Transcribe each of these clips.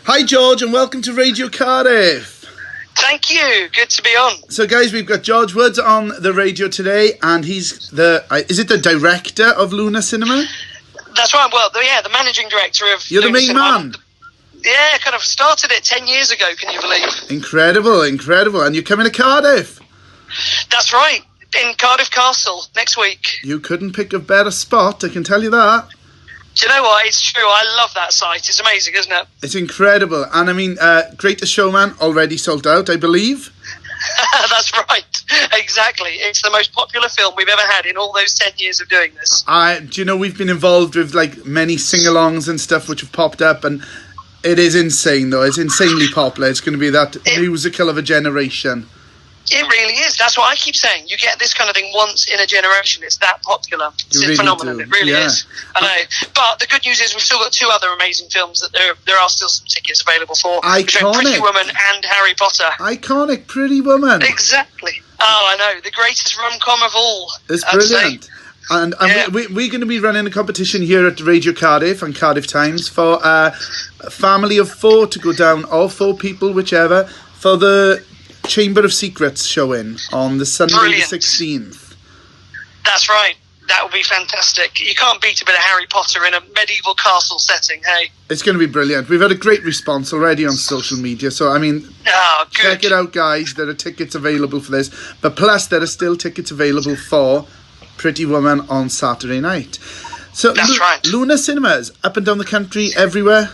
Hi, George, and welcome to Radio Cardiff. Thank you. Good to be on. So, guys, we've got George Woods on the radio today, and he's is it the director of Luna Cinema? That's right. Well, the managing director of You're the Luna main Cinema. man. Yeah, kind of started it 10 years ago, can you believe? Incredible. And you're coming to Cardiff. That's right. In Cardiff Castle next week. You couldn't pick a better spot, I can tell you that. Do you know what? It's true. I love that site. It's amazing, isn't it? It's incredible. And I mean, Greatest Showman already sold out, I believe. That's right. Exactly. It's the most popular film we've ever had in all those 10 years of doing this. Do you know, we've been involved with like many sing-alongs and stuff which have popped up, and it is insane, though. It's insanely popular. It's going to be that musical of a generation. It really is. That's what I keep saying. You get this kind of thing once in a generation. It's that popular. It's a phenomenon. It really is. I know. But the good news is we've still got two other amazing films that there are still some tickets available for. Iconic. Pretty Woman and Harry Potter. Iconic Pretty Woman. Exactly. Oh, I know. The greatest rom-com of all. It's brilliant. And we're going to be running a competition here at Radio Cardiff and Cardiff Times for a family of 4 to go down, or 4 people, whichever, for the Chamber of Secrets showing on the Sunday the 16th. That's right. That would be fantastic. You can't beat a bit of Harry Potter in a medieval castle setting, hey? It's going to be brilliant. We've had a great response already on social media, so I mean, check it out, guys. There are tickets available for this, but plus there are still tickets available for Pretty Woman on Saturday night. So that's right. Luna Cinemas up and down the country, everywhere.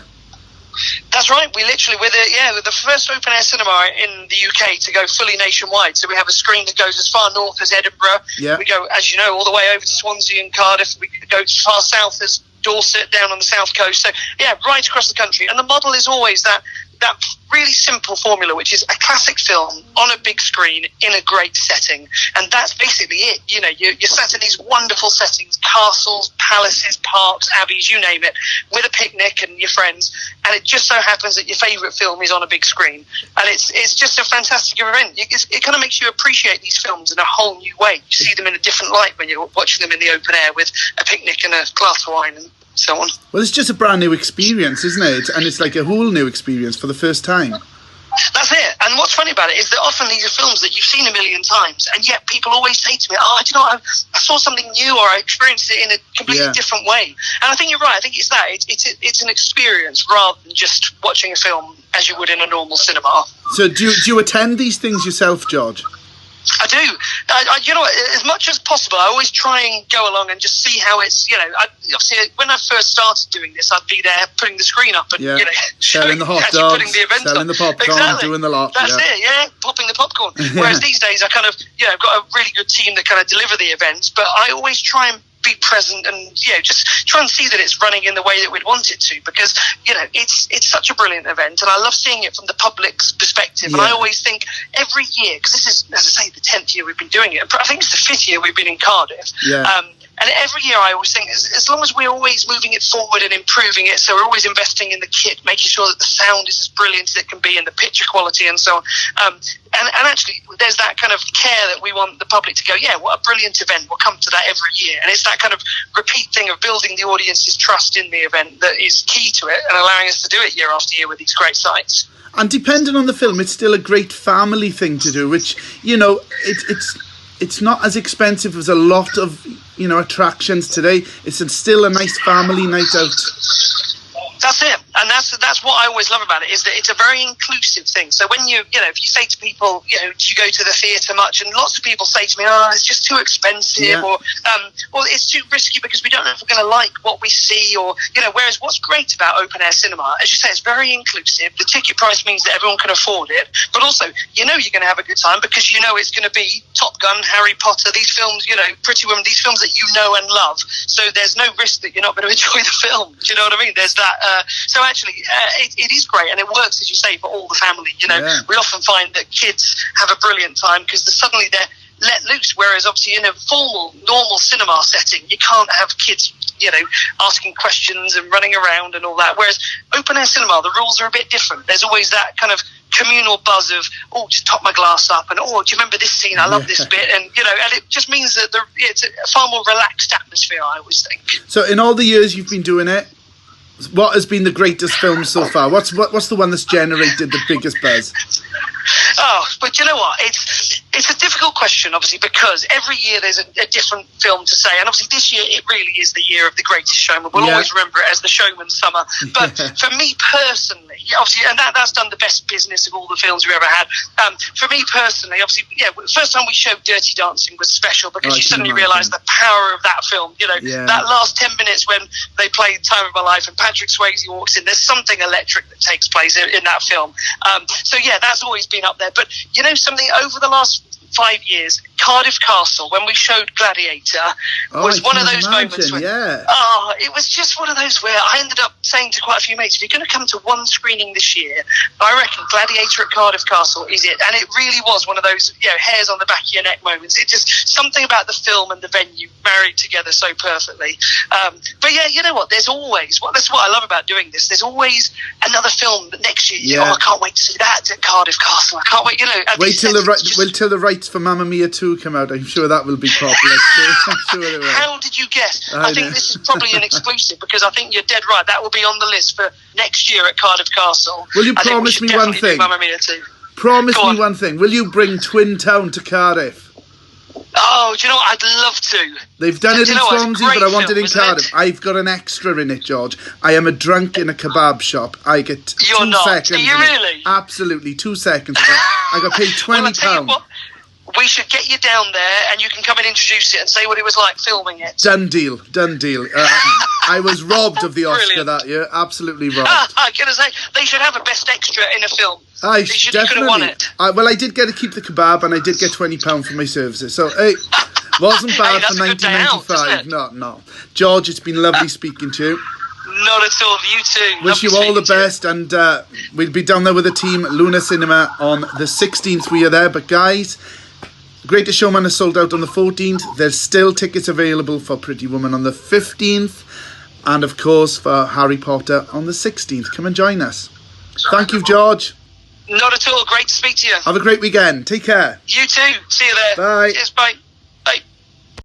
That's right. We're the first open air cinema in the UK to go fully nationwide. So we have a screen that goes as far north as Edinburgh. Yeah. We go, as you know, all the way over to Swansea and Cardiff. We go as far south as Dorset, down on the south coast. So yeah, right across the country. And the model is always that really simple formula, which is a classic film on a big screen in a great setting. And that's basically it. You know, you're sat in these wonderful settings, castles, palaces, parks, abbeys, you name it, with a picnic and your friends. And it just so happens that your favourite film is on a big screen. And it's just a fantastic event. It kind of makes you appreciate these films in a whole new way. You see them in a different light when you're watching them in the open air with a picnic and a glass of wine and so on. Well, it's just a brand new experience, isn't it? And it's like a whole new experience for the first time. That's it. And what's funny about it is that often these are films that you've seen a million times, and yet people always say to me, I saw something new, or I experienced it in a completely different way. And I think you're right. I think it's that. It's an experience rather than just watching a film as you would in a normal cinema. So do you attend these things yourself, George? I do. You know, as much as possible, I always try and go along and just see how it's, you know, obviously when I first started doing this, I'd be there putting the screen up and, you know, selling the hot dogs, putting the event selling the popcorn, doing the lot. That's it, popping the popcorn. Whereas these days I kind of, I've got a really good team that kind of deliver the events, but I always try and be present and just try and see that it's running in the way that we'd want it to, because it's such a brilliant event and I love seeing it from the public's perspective. And I always think every year, because this is, as I say, the 10th year we've been doing it, I think it's the 5th year we've been in Cardiff, and every year I always think, as long as we're always moving it forward and improving it, so we're always investing in the kit, making sure that the sound is as brilliant as it can be and the picture quality and so on, and actually there's that kind of care that we want the public to go, what a brilliant event, we'll come to that every year. And it's that kind of repeat thing of building the audience's trust in the event that is key to it and allowing us to do it year after year with these great sites. And depending on the film, it's still a great family thing to do, which, it's not as expensive as a lot of, attractions today. It's still a nice family night out. That's it. And that's what I always love about it, is that it's a very inclusive thing. So when if you say to people, do you go to the theatre much? And lots of people say to me, it's just too expensive, or it's too risky because we don't know if we're going to like what we see, or, whereas what's great about open air cinema, as you say, it's very inclusive. The ticket price means that everyone can afford it, but also, you're going to have a good time because it's going to be Top Gun, Harry Potter, these films, Pretty Woman, these films that you know and love. So there's no risk that you're not going to enjoy the film. Do you know what I mean? There's that. So actually, it is great, and it works, as you say, for all the family. We often find that kids have a brilliant time because suddenly they're let loose, whereas obviously in a formal, normal cinema setting, you can't have kids, asking questions and running around and all that. Whereas open air cinema, the rules are a bit different. There's always that kind of communal buzz of, just top my glass up, and do you remember this scene? I love this bit, and and it just means that it's a far more relaxed atmosphere, I always think. So in all the years you've been doing it, what has been the greatest film so far? What's the one that's generated the biggest buzz? Oh, but you know what? It's a difficult question, obviously, because every year there's a different film to say. And obviously this year, it really is the year of The Greatest Showman. We'll always remember it as The Showman's Summer. But for me personally, obviously, and that's done the best business of all the films we've ever had. For me personally, obviously, first time we showed Dirty Dancing was special because you suddenly realise the power of that film. You know, that last 10 minutes when they played Time of My Life and Patrick Swayze walks in, there's something electric that takes place in that film. So yeah, that's always been up there. But you know something, over the last 5 years, Cardiff Castle, when we showed Gladiator, was one of those moments where, it was just one of those where I ended up saying to quite a few mates, if you're going to come to one screening this year, I reckon Gladiator at Cardiff Castle is it. And it really was one of those, hairs on the back of your neck moments. It just, something about the film and the venue married together so perfectly. But yeah, you know what, there's always, that's what I love about doing this, there's always another film that next year, I can't wait to see that at Cardiff Castle. I can't wait, Wait till the rights for Mamma Mia 2 come out. I'm sure that will be popular. I'm sure it will. How did you guess? I think this is probably an exclusive because I think you're dead right. That will be on the list for next year at Cardiff Castle. Will you promise me one thing? Mamma Mia 2. Promise me one thing. Will you bring Twin Town to Cardiff? Oh, do you know what? I'd love to. They've done it in Swansea, but I want it in Cardiff. I've got an extra in it, George. I am a drunk in a kebab shop. I get 2 seconds. Are you really? Absolutely, 2 seconds. I got paid £20. We should get you down there and you can come and introduce it and say what it was like filming it. Done deal. I was robbed of the Oscar that year. Absolutely robbed. I'm going to say, they should have a best extra in a film. Definitely. You could have won it. Well, I did get to keep the kebab and I did get £20 for my services. So, hey, wasn't bad for 1995. No. George, it's been lovely speaking to you. Not at all. You too. Wish you all the best. And we'll be down there with the team, Luna Cinema, on the 16th. We are there. But guys, Greatest Showman is sold out on the 14th. There's still tickets available for Pretty Woman on the 15th. And, of course, for Harry Potter on the 16th. Come and join us. Thank you, George. Not at all. Great to speak to you. Have a great weekend. Take care. You too. See you there. Bye. Cheers. Bye.